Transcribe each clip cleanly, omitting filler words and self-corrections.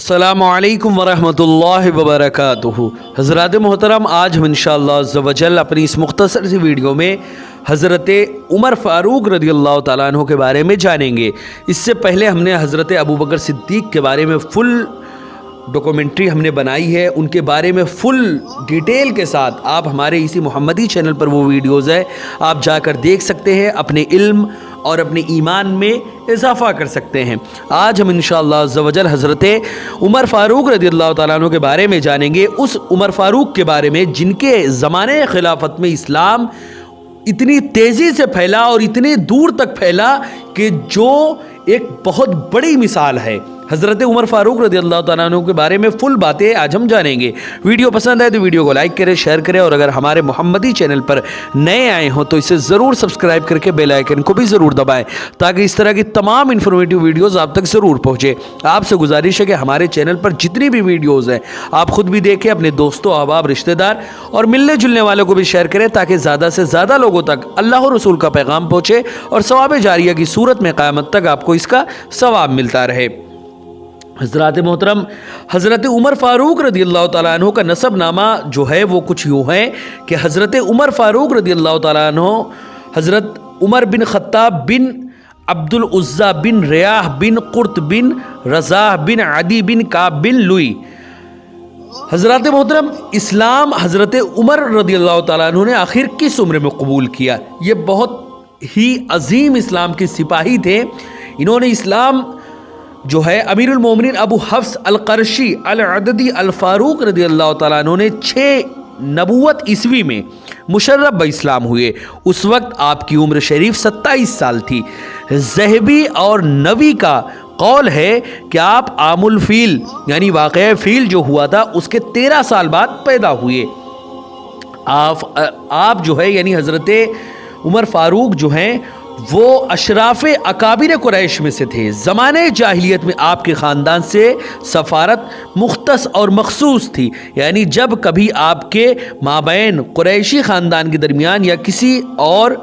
अस्सलामु अलैकुम वरहमतुल्लाहि वबरकातुहू। हज़रात मोहतरम, आज हम इंशाअल्लाह अज़्ज़ा वजल अपनी इस मुख्तसर सी वीडियो में हज़रत उमर फ़ारूक रज़ियल्लाहु ताला अन्हु के बारे में जानेंगे। इससे पहले हमने हज़रत अबू बकर सिद्दीक़ के बारे में फुल डॉक्यूमेंट्री हमने बनाई है, उनके बारे में फुल डिटेल के साथ आप हमारे इसी मोहम्मदी चैनल पर वो वीडियोज़ है, आप जाकर देख सकते हैं, अपने इल्म और अपने ईमान में इजाफ़ा कर सकते हैं। आज हम इंशाअल्लाह अज़्ज़ा वजल हज़रत उमर फ़ारूक रज़ियल्लाहु ताला अन्हु के बारे में जानेंगे, उस उमर फ़ारूक के बारे में जिनके ज़माने खिलाफत में इस्लाम इतनी तेज़ी से फैला और इतने दूर तक फैला कि जो एक बहुत बड़ी मिसाल है। हज़रत उमर फ़ारूक रज़ियल्लाहु ताला अन्हु के बारे में फुल बातें आज हम जानेंगे। वीडियो पसंद आए तो वीडियो को लाइक करें, शेयर करें, और अगर हमारे मोहम्मदी चैनल पर नए आए हों तो इसे ज़रूर सब्सक्राइब करके बेल आइकन को भी ज़रूर दबाएं, ताकि इस तरह की तमाम इन्फॉर्मेटिव वीडियोज़ आप तक ज़रूर पहुँचे। आपसे गुजारिश है कि हमारे चैनल पर जितनी भी वीडियोज़ हैं आप ख़ुद भी देखें, अपने दोस्तों, अहबाब, रिश्तेदार और मिलने जुलने वालों को भी शेयर करें, ताकि ज़्यादा से ज़्यादा लोगों तक अल्लाह और रसूल का पैगाम पहुँचे और सवाब जारिया की सूरत में क़यामत तक आपको इसका सवाब मिलता रहे। हज़रात मोहतरम, हज़रत उमर फ़ारूक रज़ियल्लाहु ताला अन्हु का नसब नामा जो है वो कुछ यूँ है कि हज़रत उमर फ़ारूक रज़ियल्लाहु ताला अन्हु हज़रत उमर बिन ख़त्ताब बिन अब्दुल उज़्ज़ा बिन रियाह बिन क़ुर्त बिन रज़ाह बिन अदी बिन काब बिन लुई। हज़रात मोहतरम, इस्लाम हज़रत उमर रज़ियल्लाहु ताला अन्हु ने आखिर किस उम्र में कबूल किया? ये बहुत ही अजीम इस्लाम के सिपाही थे। इन्होंने इस्लाम जो है अमीरुल मोमिनीन अबू हफ्स अल क़रशी अल अददी अल फ़ारूक रज़ियल्लाहु ताला अन्हु ने 6 नबूवत ईस्वी में मुशर्रफ ब इस्लाम हुए। उस वक्त आपकी उम्र शरीफ 27 साल थी। ज़हबी और नवी का कौल है कि आप आमुल फ़ील यानी वाक़या फ़ील जो हुआ था उसके 13 साल बाद पैदा हुए। आप जो है यानी हज़रत उमर फ़ारूक जो हैं वो अशराफ अकाबिर कुरैश में से थे। ज़माने जाहिलियत में आपके ख़ानदान से सफ़ारत मुख्तस और मखसूस थी, यानी जब कभी आपके माबैन कुरैशी ख़ानदान के दरमियान या किसी और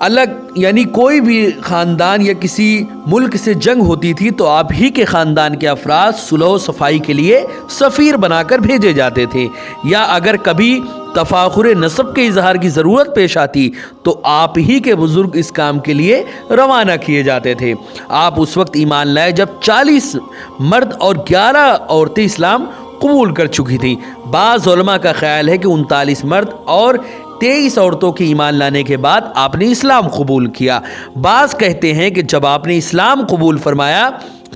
अलग यानी कोई भी ख़ानदान या किसी मुल्क से जंग होती थी तो आप ही के ख़ानदान के अफराद सुलह सफ़ाई के लिए सफ़ीर बनाकर भेजे जाते थे, या अगर कभी तफाखुर नसब के इजहार की ज़रूरत पेश आती तो आप ही के बुज़ुर्ग इस काम के लिए रवाना किए जाते थे। आप उस वक्त ईमान लाए जब 40 मर्द और 11 औरतें इस्लाम कबूल कर चुकी थी। बाज़ उलमा का ख्याल है कि 39 मर्द और 23 औरतों के ईमान लाने के बाद आपने इस्लाम कबूल किया। बाज़ कहते हैं कि जब आपने इस्लाम कबूल फरमाया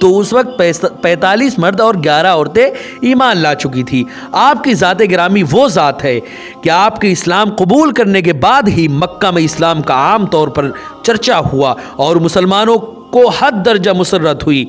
तो उस वक्त 45 मर्द और 11 औरतें ईमान ला चुकी थी। आपकी ज़ात गिरामी वो ज़ात है कि आपके इस्लाम कबूल करने के बाद ही मक्का में इस्लाम का आम तौर पर चर्चा हुआ और मुसलमानों को हद दर्जा मुसर्रत हुई।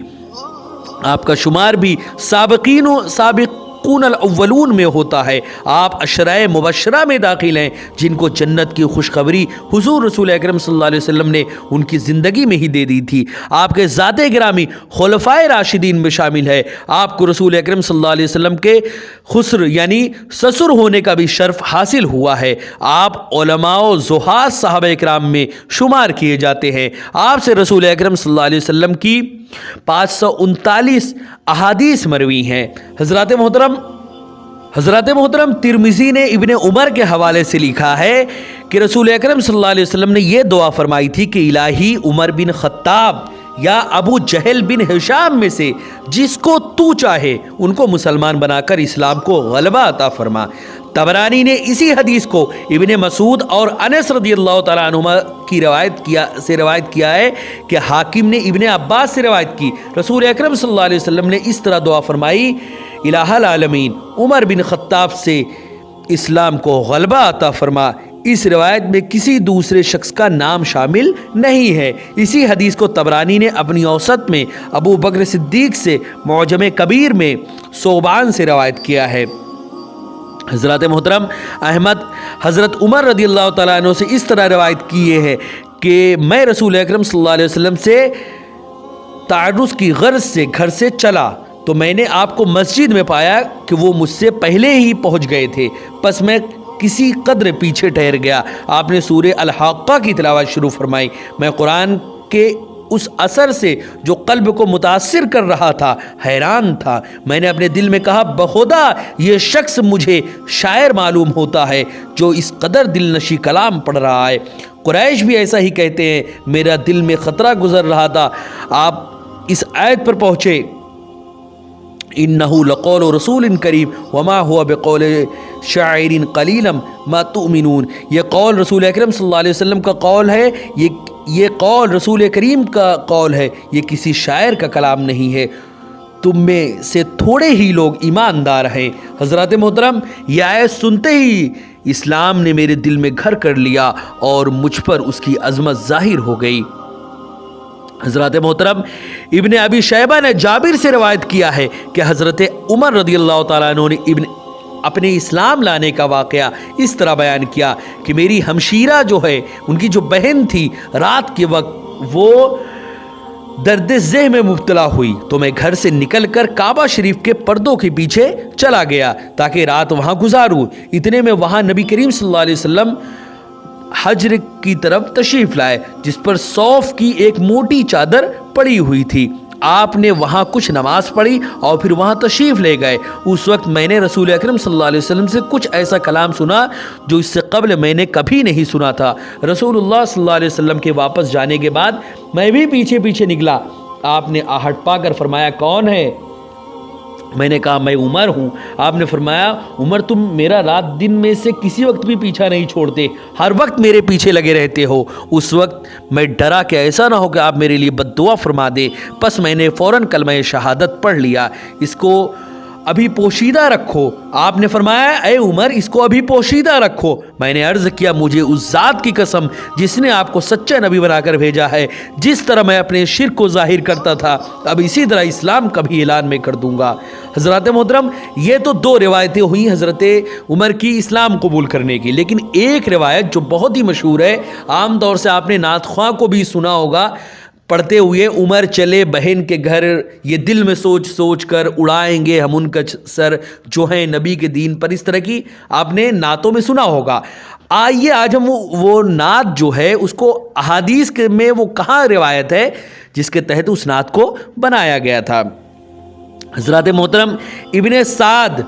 आपका शुमार भी साबिक़ून अल-अव्वलून में होता है। आप अशराए मुबशरा में दाखिल हैं जिनको जन्नत की खुशखबरी हुजूर रसूल अकरम सल्लल्लाहु अलैहि वसल्लम ने उनकी ज़िंदगी में ही दे दी थी। आपके ज़ाते गिरामी खुलफ़ाए राशिदीन में शामिल है। आपको रसूल अकरम सल्लल्लाहु अलैहि वसल्लम के खुस्र यानी ससुर होने का भी शर्फ हासिल हुआ है। आप उलमाओ ज़ुहाद साहबा इकराम में शुमार किए जाते हैं। आपसे रसूल अकरम सल्लल्लाहु अलैहि वसल्लम की 539 अहादीस मरवी हैं। हज़रत मोहतरम तिरमिज़ी ने इब्ने उमर के हवाले से लिखा है कि रसूल अकरम सल्लल्लाहु अलैहि वसल्लम ने यह दुआ फरमाई थी कि इलाही उमर बिन ख़त्ताब या अबू जहल बिन हिशाम में से जिसको तू चाहे उनको मुसलमान बनाकर इस्लाम को गलबा अता फरमा। तबरानी ने इसी हदीस को इब्ने मसूद और अनस रज़ियल्लाहु ताला अन्हुमा की रवायत किया है कि हाकिम ने इब्ने अब्बास से रवायत की। रसूल अकरम सल्लल्लाहु अलैहि वसल्लम ने इस तरह दुआ फरमाई, इलाहल आलमीन उमर बिन ख़त्ताब से इस्लाम को गलबा अता फरमा। इस रिवायत में किसी दूसरे शख्स का नाम शामिल नहीं है। इसी हदीस को तबरानी ने अपनी औसत में अबू बकर सिद्दीक़ से मौजम कबीर में सोबान से रवायत किया है। हज़रत मोहतरम अहमद हज़रत उमर रज़ियल्लाहु ताला अन्हु से इस तरह रवायत किए हैं कि मैं रसूल अकरम सल्लल्लाहु अलैहि वसल्लम से तारुस की गर्ज से घर से चला तो मैंने आपको मस्जिद में पाया कि वो मुझसे पहले ही पहुंच गए थे, बस मैं किसी कदर पीछे ठहर गया। आपने सूरह अल-हक़्क़ा की तिलावत शुरू फरमाई। मैं कुरान के उस असर से जो कल्ब को मुतासिर कर रहा था हैरान था। मैंने अपने दिल में कहा, बखुदा ये शख्स मुझे शायर मालूम होता है जो इस कदर दिलनशी कलाम पढ़ रहा है। कुरैश भी ऐसा ही कहते हैं। मेरा दिल में ख़तरा गुजर रहा था। आप इस आयत पर पहुँचे, इन्नहु लक़ौलु रसूलिन करीम वमा हुआ बिक़ौलि शाइरिन क़लीलन मा तुमिनून। ये कौल रसूल अकरम सल्लल्लाहु अलैहि वसल्लम का कौल है, ये कौल रसूल करीम का कौल है, ये किसी शायर का कलाम नहीं है। तुम में से थोड़े ही लोग ईमानदार हैं। हज़रात मोहतरम, ये आयत सुनते ही इस्लाम ने मेरे दिल में घर कर लिया और मुझ पर उसकी अज़मत ज़ाहिर हो गई। हज़रत मोहतरम, इब्ने अबी शैबा ने जाबिर से रवायत किया है कि हज़रत उमर रदियल्लाहु ताला अन्हु ने अपने इस्लाम लाने का वाक़या इस तरह बयान किया कि मेरी हमशीरा जो है, उनकी जो बहन थी, रात के वक्त वो दर्द ज़ेह में मुब्तला हुई तो मैं घर से निकलकर काबा शरीफ के पर्दों के पीछे चला गया ताकि रात वहाँ गुजारूँ। इतने में वहाँ नबी करीम सल्लल्लाहु अलैहि वसल्लम हज्र की तरफ तशरीफ़ लाए, जिस पर सौफ की एक मोटी चादर पड़ी हुई थी। आपने वहाँ कुछ नमाज पढ़ी और फिर वहाँ तशरीफ़ ले गए। उस वक्त मैंने रसूल अकरम सल्लल्लाहु अलैहि वसल्लम से कुछ ऐसा कलाम सुना जो इससे कबल मैंने कभी नहीं सुना था। रसूलुल्लाह सल्लल्लाहु अलैहि वसल्लम के वापस जाने के बाद मैं भी पीछे पीछे निकला। आपने आहट पाकर फरमाया, कौन है? मैंने कहा, मैं उमर हूँ। आपने फरमाया, उमर तुम मेरा रात दिन में से किसी वक्त भी पीछा नहीं छोड़ते, हर वक्त मेरे पीछे लगे रहते हो। उस वक्त मैं डरा कि ऐसा ना हो कि आप मेरे लिए बद्दुआ फरमा दे। बस मैंने फ़ौरन कलमा शहादत पढ़ लिया। इसको अभी पोशीदा रखो। आपने फरमाया, ए उमर, इसको अभी पोशीदा रखो। मैंने अर्ज़ किया, मुझे उस ज़ात की कसम जिसने आपको सच्चा नबी बनाकर भेजा है, जिस तरह मैं अपने शिर्क को ज़ाहिर करता था, अब इसी तरह इस्लाम का भी ऐलान मैं कर दूंगा। हज़रत मोहतरम, ये तो दो रिवायतें हुई हज़रत उमर की इस्लाम कबूल करने की, लेकिन एक रिवायत जो बहुत ही मशहूर है, आम तौर से आपने नात ख्वां को भी सुना होगा पढ़ते हुए, उमर चले बहन के घर, ये दिल में सोच सोच कर उड़ाएंगे हम उनका सर जो है नबी के दीन पर। इस तरह की आपने नातों में सुना होगा। आइए आज हम वो नात जो है उसको अहादीस में वो कहाँ रिवायत है जिसके तहत उस नात को बनाया गया था। हज़रत मोहतरम, इब्ने साद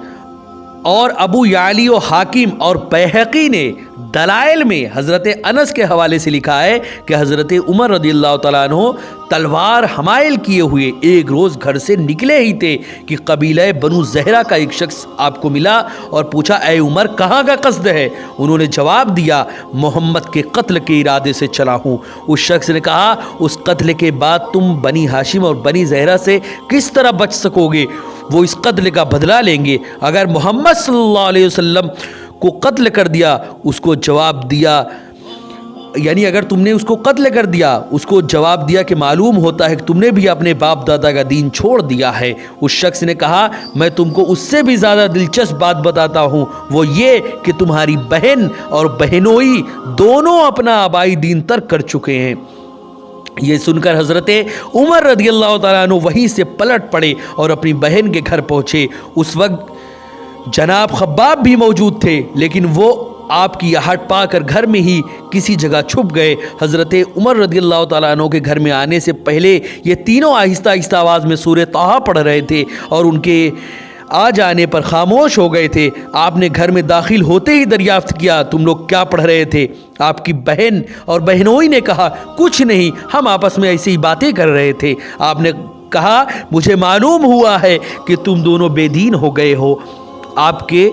और अबू याली व हाकिम और बैहक़ी ने दलाइल में हज़रत अनस के हवाले से लिखा है कि हज़रत उमर रदियल्लाहु ताला अन्हु तलवार हमाइल किए हुए एक रोज़ घर से निकले ही थे कि कबीला बनु ज़हरा का एक शख्स आपको मिला और पूछा, ए उमर, कहाँ का कस्द है? उन्होंने जवाब दिया, मोहम्मद के कत्ल के इरादे से चला हूँ। उस शख्स ने कहा, उस कत्ल के बाद तुम बनी हाशिम और बनी ज़हरा से किस तरह बच सकोगे? वो इस कत्ल का बदला लेंगे। अगर मोहम्मद सल्लल्लाहु अलैहि वसल्लम को कत्ल कर दिया, उसको जवाब दिया, यानी अगर तुमने उसको कत्ल कर दिया, उसको जवाब दिया कि मालूम होता है कि तुमने भी अपने बाप दादा का दीन छोड़ दिया है। उस शख्स ने कहा, मैं तुमको उससे भी ज़्यादा दिलचस्प बात बताता हूँ, वो ये कि तुम्हारी बहन और बहनोई दोनों अपना आबाई दीन तर्क कर चुके हैं। ये सुनकर हज़रत उमर रदियल्लाहु ताला अन्हु वहीं से पलट पड़े और अपनी बहन के घर पहुँचे। उस वक्त जनाब खब्बाब भी मौजूद थे, लेकिन वो आपकी आहट पाकर घर में ही किसी जगह छुप गए। हज़रत उमर रदियल्लाहु ताला अन्हु के घर में आने से पहले ये तीनों आहिस्ता आहिस्ता आवाज़ में सूरह ताहा पढ़ रहे थे और उनके आ जाने पर खामोश हो गए थे। आपने घर में दाखिल होते ही दरियाफ्त किया, तुम लोग क्या पढ़ रहे थे? आपकी बहन और बहनोई ने कहा, कुछ नहीं, हम आपस में ऐसी ही बातें कर रहे थे। आपने कहा, मुझे मालूम हुआ है कि तुम दोनों बेदीन हो गए हो। आपके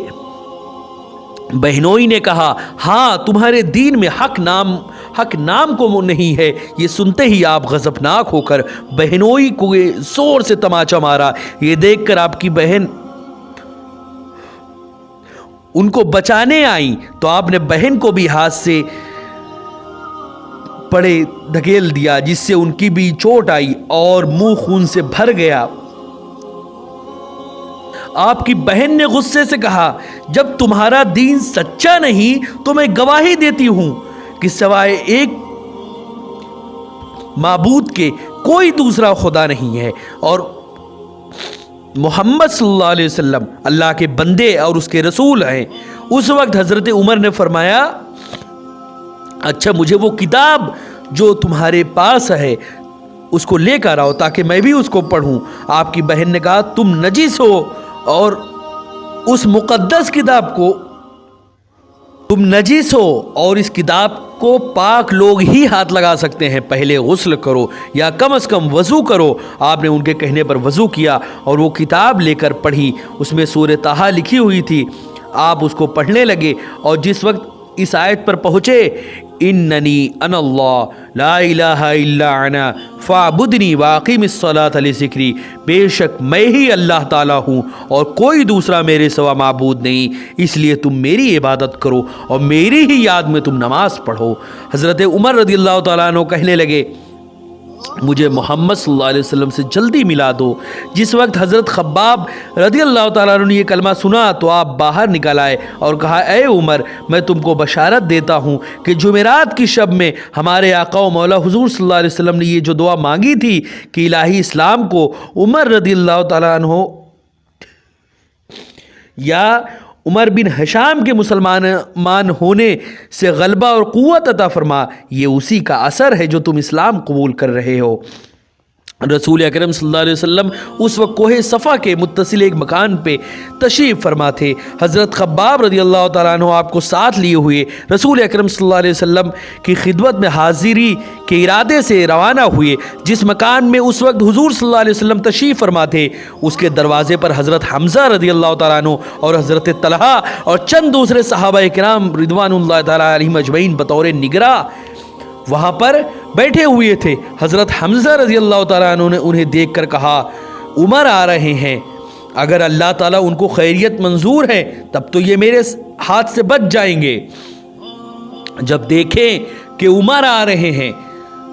बहनोई ने कहा, हाँ, तुम्हारे दीन में हक नाम को नहीं है। ये सुनते ही आप गज़बनाक होकर बहनोई को जोर से तमाचा मारा। ये देखकर आपकी बहन उनको बचाने आई तो आपने बहन को भी हाथ से पड़े धकेल दिया, जिससे उनकी भी चोट आई और मुंह खून से भर गया। आपकी बहन ने गुस्से से कहा, जब तुम्हारा दीन सच्चा नहीं तो मैं गवाही देती हूं कि सिवाय एक माबूद के कोई दूसरा खुदा नहीं है और मोहम्मद सल्लल्लाहु अलैहि वसल्लम अल्लाह के बंदे और उसके रसूल हैं। उस वक्त हज़रत उमर ने फरमाया, अच्छा, मुझे वो किताब जो तुम्हारे पास है उसको लेकर आओ ताकि मैं भी उसको पढूं। आपकी बहन ने कहा तुम नजीस हो और उस मुकद्दस किताब को तुम नजीस हो और इस किताब को पाक लोग ही हाथ लगा सकते हैं, पहले गुस्ल करो या कम से कम वज़ू करो। आपने उनके कहने पर वज़ू किया और वो किताब लेकर पढ़ी। उसमें सूरह ताहा लिखी हुई थी। आप उसको पढ़ने लगे और जिस वक्त इस आयत पर पहुँचे, इन्ननी अनल्लाह ला इलाहा इल्ला अना फ़अबुदनी वाक़िमिस्सलात लिज़िक्री, बेशक मैं ही अल्लाह ताला हूँ और कोई दूसरा मेरे सिवा माबूद नहीं, इसलिए तुम मेरी इबादत करो और मेरी ही याद में तुम नमाज पढ़ो। हज़रत उमर रज़ियल्लाहु ताला अन्हु कहने लगे मुझे मोहम्मद सल्लल्लाहु अलैहि वसल्लम से जल्दी मिला दो। जिस वक्त हज़रत खब्बाब रज़ियल्लाहु ताला अन्हु ने ये कलमा सुना तो आप बाहर निकल आए और कहा, ए उमर, मैं तुमको बशारत देता हूँ कि जुमेरात की शब में हमारे आका व मौला हुज़ूर सल्लल्लाहु अलैहि वसल्लम ने ये जो दुआ मांगी थी कि इलाही इस्लाम को उमर रज़ियल्लाहु ताला अन्हु या उमर बिन हिशाम के मुसलमान होने से गलबा और क़ुव्वत अता फरमा, ये उसी का असर है जो तुम इस्लाम कबूल कर रहे हो। रसूल अकरम सल्लल्लाहु अलैहि वसल्लम उस वक्त कोहे सफ़ा के मुत्तसिल एक मकान पे तशरीफ़ फरमा थे। हज़रत खब्बाब रज़ियल्लाहु ताला अन्हु आपको साथ लिए हुए रसूल अकरम सल्लल्लाहु अलैहि वसल्लम की खिदमत में हाज़िरी के इरादे से रवाना हुए। जिस मकान में उस वक्त हुज़ूर सल्लल्लाहु अलैहि वसल्लम तशरीफ़ फरमा थे, उसके दरवाज़े पर हज़रत हमज़ा रज़ियल्लाहु ताला अन्हु और हज़रत तलहा और चंद दूसरे सहाबा किराम रिदवानुल्लाहि ताला अलैहिम अजमईन बतौर निगरा वहाँ पर बैठे हुए थे। हज़रत हमज़ा रज़ियल्लाहु ताला अन्हु ने उन्हें देखकर कहा, उमर आ रहे हैं, अगर अल्लाह ताला उनको खैरियत मंजूर है तब तो ये मेरे हाथ से बच जाएंगे। जब देखें कि उमर आ रहे हैं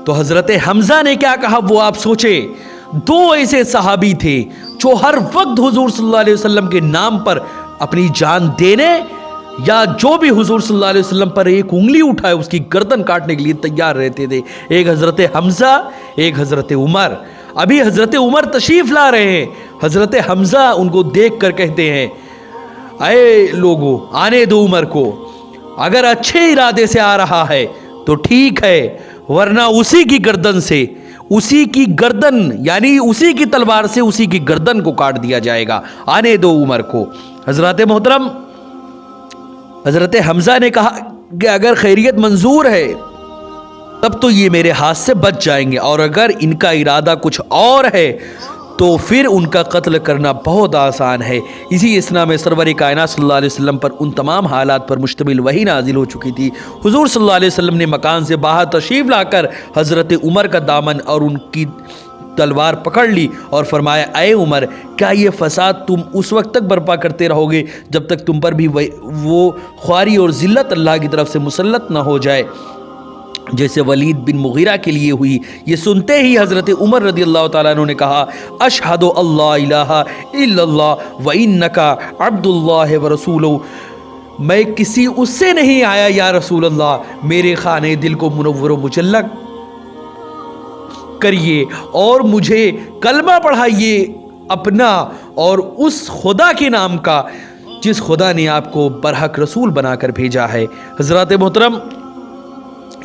तो हज़रत हमज़ा ने क्या कहा वो आप सोचे। दो ऐसे सहाबी थे जो हर वक्त हुज़ूर सल्लल्लाहु अलैहि वसल्लम के नाम पर अपनी जान देने या जो भी हुजूर सल्लल्लाहु अलैहि वसल्लम पर एक उंगली उठाए उसकी गर्दन काटने के लिए तैयार रहते थे। एक हज़रत हमज़ा, एक हज़रत उमर। अभी हज़रत उमर तशरीफ़ ला रहे हैं। हज़रत हमज़ा उनको देख कर कहते हैं, अरे लोगों, आने दो उमर को, अगर अच्छे इरादे से आ रहा है तो ठीक है, वरना उसी की गर्दन से, उसी की गर्दन यानी उसी की तलवार से उसी की गर्दन को काट दिया जाएगा। आने दो उमर को। हज़रत मोहतरम हज़रत हमज़ा ने कहा कि अगर खैरियत मंजूर है तब तो ये मेरे हाथ से बच जाएंगे, और अगर इनका इरादा कुछ और है तो फिर उनका कत्ल करना बहुत आसान है। इसी इसना में सरवर कायनात सल्लल्लाहु अलैहि वसल्लम पर उन तमाम हालात पर मुश्तमिल वही नाजिल हो चुकी थी। हुजूर सल्लल्लाहु अलैहि वसल्लम ने मकान से बाहर तशरीफ़ लाकर हज़रत उमर का दामन और उनकी तलवार पकड़ ली और फरमाया, अय उमर, क्या ये फसाद तुम उस वक्त तक बर्पा करते रहोगे जब तक तुम पर भी वो ख्वारी और ज़िल्लत अल्लाह की तरफ से मुसल्लत न हो जाए जैसे वलीद बिन मुगीरा के लिए हुई। ये सुनते ही हज़रत उमर रज़ियल्लाहु ताला अन्हु ने कहा, अशहदु अल्ला इलाहा इल्लल्लाह व इन्नका अब्दुल्लाह व रसूलुहु, मैं किसी उससे नहीं आया या रसूल अल्लाह, मेरे खाने दिल को मुनव्वर व मुजल्लक करिए और मुझे कलमा पढ़ाइए अपना और उस खुदा के नाम का जिस खुदा ने आपको बरहक रसूल बनाकर भेजा है। हज़रत मोहतरम,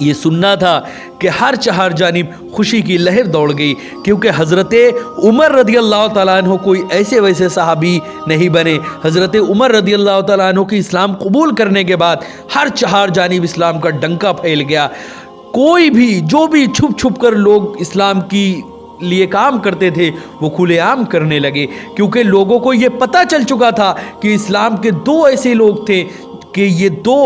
ये सुनना था कि हर चार जानिब खुशी की लहर दौड़ गई, क्योंकि हज़रत उमर रज़ियल्लाहु ताला अन्हु कोई ऐसे वैसे सहाबी नहीं बने। हज़रत उमर रज़ियल्लाहु ताला अन्हु की इस्लाम कबूल करने के बाद हर चार जानिब इस्लाम का डंका फैल गया। कोई भी जो भी छुप छुप कर लोग इस्लाम की लिए काम करते थे वो खुलेआम करने लगे, क्योंकि लोगों को ये पता चल चुका था कि इस्लाम के दो ऐसे लोग थे कि ये दो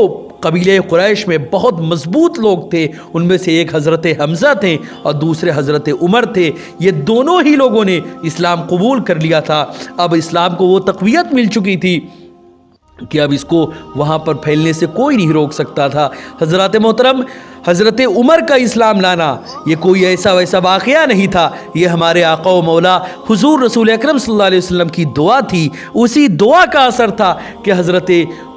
कबीले कुरैश में बहुत मजबूत लोग थे। उनमें से एक हज़रत हमज़ा थे और दूसरे हज़रत उमर थे। ये दोनों ही लोगों ने इस्लाम कबूल कर लिया था। अब इस्लाम को वो तक़वियत मिल चुकी थी कि अब इसको वहाँ पर फैलने से कोई नहीं रोक सकता था। हज़रत मोहतरम, हज़रत उमर का इस्लाम लाना ये कोई ऐसा वैसा वाक़या नहीं था, ये हमारे आका व मौला हुज़ूर रसूल अकरम सल्लल्लाहु अलैहि वसल्लम की दुआ थी। उसी दुआ का असर था कि हज़रत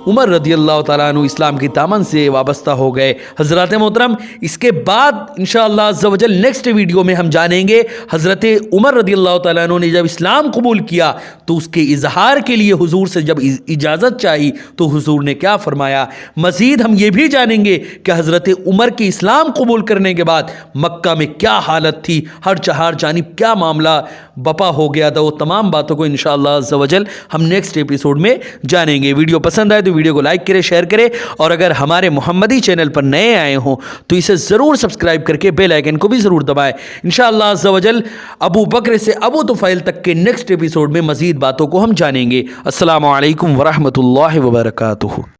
उमर रदी अल्लाह ताला अन्हु इस्लाम की दामन से वाबस्ता हो गए। हज़रत मोहतरम, इसके बाद इंशाअल्लाह अज़्ज़ा वजल नेक्स्ट वीडियो में हम जानेंगे हज़रत उमर रदी अल्लाह ताला अन्हु ने जब इस्लाम कबूल किया तो उसके इजहार के लिए हुजूर से जब इजाज़त चाही तो हुजूर ने क्या फरमाया। मज़ीद हम ये भी जानेंगे कि हज़रत उमर के इस्लाम कबूल करने के बाद मक्का में क्या हालत थी, हर चहार जानिब क्या मामला बपा हो गया था। वो तमाम बातों को इंशाअल्लाह अज़्ज़ा वजल हम नेक्स्ट एपिसोड में जानेंगे। वीडियो पसंद आए तो वीडियो को लाइक करें, शेयर करें, और अगर हमारे मोहम्मदी चैनल पर नए आए हों तो इसे ज़रूर सब्सक्राइब करके बेल आइकन को भी ज़रूर दबाएं। इंशाअल्लाह अज़्ज़ा वजल अबू बकर से अबू तुफ़ैल तक के नेक्स्ट एपिसोड में मज़ीद बातों को हम जानेंगे। अस्सलामु अलैकुम वरहमतुल्लाहि वबरकातुहू।